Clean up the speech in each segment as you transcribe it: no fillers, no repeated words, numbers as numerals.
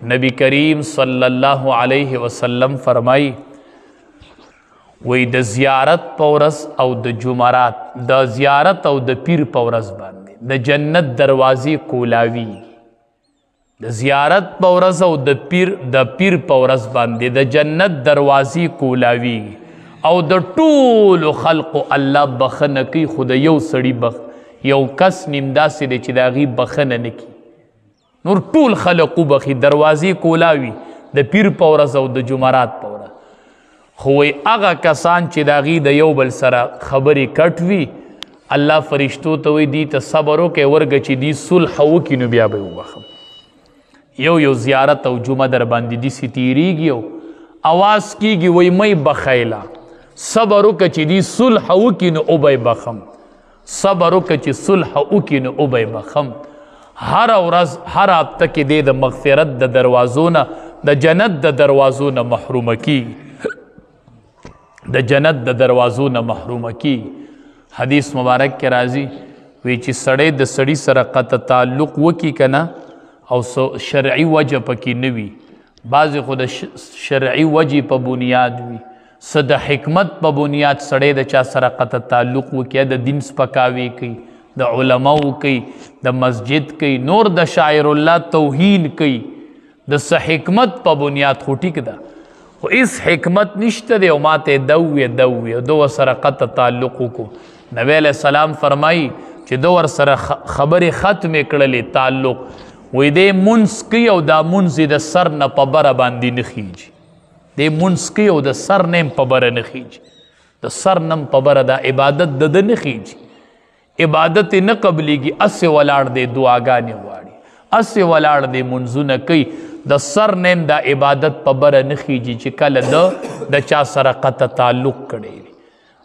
نبی کریم صلی اللہ علیہ وسلم فرمائی وی د زیارت پورس او د جمعرات د زیارت او د پیر پورس باندې د جنت دروازې کولاوی د زیارت پورس او د پیر پورس باندې د جنت دروازې کولاوی او د ټول خلق الله بخنه کوي خود یو سړی یو کس نیم داسې دی چې د هغې بخنه نه کوي نور ټول خلقو بخي دروازې کولاوي د پیر په ورځ او د جمعرات په ورځ خو وایي هغه کسان چې د هغې د یو بل سره خبرې کټ وي الله فرشتو ته وایي دوی ته صبر وکړئ ورګه چې دوی صلح وکړي نو بیا به یې وبخم یو زیارت او جمعه در باندې داسې تېرېږي او اواز کېږي وایي مه بخیله صبر وکړه چې دوی صلح وکړي نو وبه یې بخم صبر وکړه چې صلح وکړي نو وبه یې بخم هر ورځ هر هفته کې دی د مغفرت د دروازو نه د جنت د دروازو نه محرومه کیږي د جنت د دروازو نه محرومه کیږي حدیث مبارک کې راځي وی چې سړی د سړي سره قطع تعلق وکړي که نه او شرعي وجه پکې نه وي بعضې خو د شرعي وجې په بنیاد وي څه د حکمت په بنیاد سړی د چا سره قطع تعلق وکړي د دین سپکاوی کوي د علماو کوي د مسجد کوي نور د شاعر الله توهین کوي د څه حکمت په بنیاد خو ټیک ده خو هېڅ حکمت نشته دی او ماته دوې او دو ورسره قطع تعلق وکړو نبی علیه السلام فرمایي چې دو ورسره خبرې ختمې کړلې تعلق وایي دی مونځ کوي او دا مونځ د سر نه په بره باندې نه خیږي دی مونځ کوي او د سر نه هم په بره نه خیږي د سر نه هم په بره دا عبادت د ده نه خیږي عبادت نه قبلیږي اسې ولاړ دی دعاګانې غواړي اسې ولاړ دی منځونه کوي د سر نه دا عبادت په بره نه خیږي چې کله د چا سره قطع تعلق کړی وي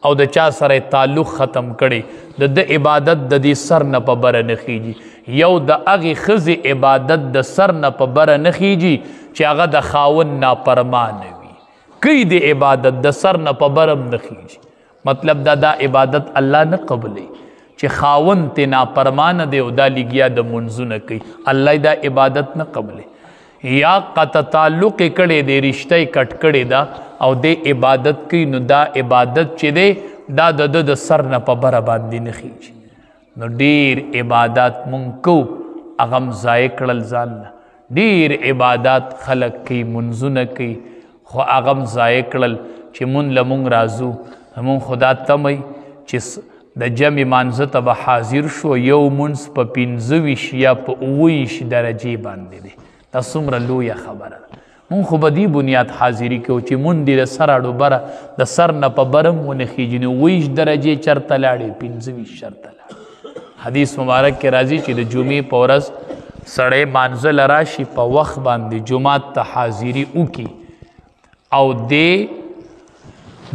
او د چا سره تعلق ختم کړی د عبادت د دې سر نه په بره نه خیږي یو د هغې ښځې عبادت د سر نه په بره نه خیږي چې هغه د خاوند نافرمانه وي کوي د عبادت د سر نه په بره هم نه خیږي مطلب دا عبادت الله نه قبلی چې خاوند ته نافرمانه دی او دا لګیا د منځونه کوي الله دا عبادت نه قبلې یا قطع تعلق یې کړی دی رشته یې کټ کړې ده او د عبادت کوي نو دا عبادت چې دی دا د ده د سر نه په بره باندې نه خیږي نو ډېر عبادات مونږ کوو هغه هم ضایع کړل ځان نه ډېر عبادات خلک کوي منځونه کوي خو هغه هم ضایع کړل چې مونږ له مونږ راځو مونږ خدا تمی چې د جمع مانځه ته به حاضر شو یو مونځ په 25 یا په 29 درجې باندې دی دا څومره لویه خبره ده مونږ خو به دې بنیاد حاضري کوو چې مونږ دې د سر اړو بره د سر نه په بره هم ونه خیږي نو 29 درجې چرته لاړې 25 چرته لاړې حدیث مبارک کې راځي چې د جمعې په ورځ سړی مانځه له راشي په وخت باندې جومات ته حاضري وکړي او دې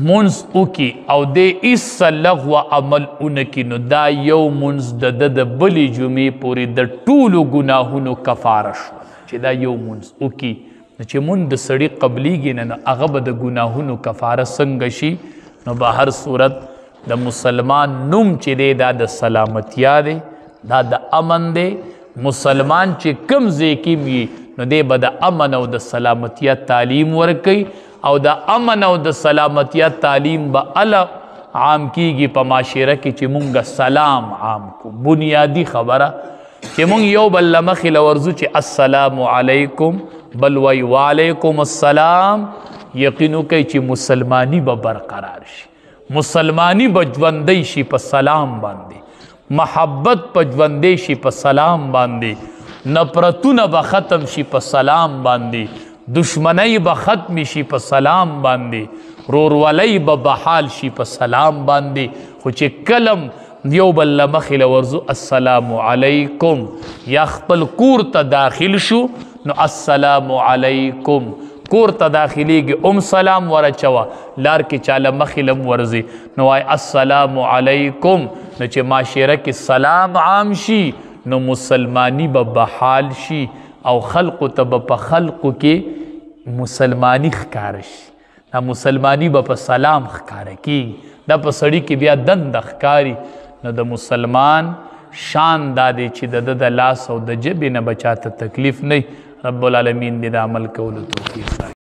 منز اوکی او دې ایسا لغو عمل اونکی نو دا یو منز د بلی جمعې پورې د ټولو ګناهونو کفاره شو چې دا یو منز اوکی چې مون د سړي قبلیږي نه هغه به د ګناهونو کفاره څنګه شي نو به هر صورت د مسلمان نوم چې دی دا د سلامتیا دی دا د امن دی مسلمان چې کم ځای کې وي نو دی به د امن او د سلامتیا تعلیم ورکوي او د امن او د سلامتیا تعلیم به عام کیږي په معاشره کې چې مونږ سلام عام کو بنیادی خبره چې مونږ یو بل له مخې له ورځو چې السلام علیکم بل وی وعلیکم السلام یقین وکړئ چې مسلمانی به برقرار شي مسلمانی به ژوندی شي په سلام باندې محبت په ژوندی شي په سلام باندې نفرتونه به ختم شي په سلام باندې دشمنی به ختم شي په سلام باندې رورولۍ به بحال شي په سلام باندې خو چې کلم یو بل له مخې له ورځو السلام علیکم یا خپل کور ته داخل شو نو السلام علیکم کور ته داخلیږي سلام ورچوه لار کې چاله مخې له ورځي نو وایي السلام علیکم نو چې معاشره کې سلام عام شي نو مسلمانی به بحال شي او خلقو ته به په خلقو کې مسلمانی ښکاره شي دا مسلمانی به په سلام ښکاره کېږي دا په سړي کې بیا دنده ښکاري نو د مسلمان شان دا دی چې د لاس او د جبې نه به چاته تکلیف نه رب العالمین دې د عمل کولو توفیق راکړي.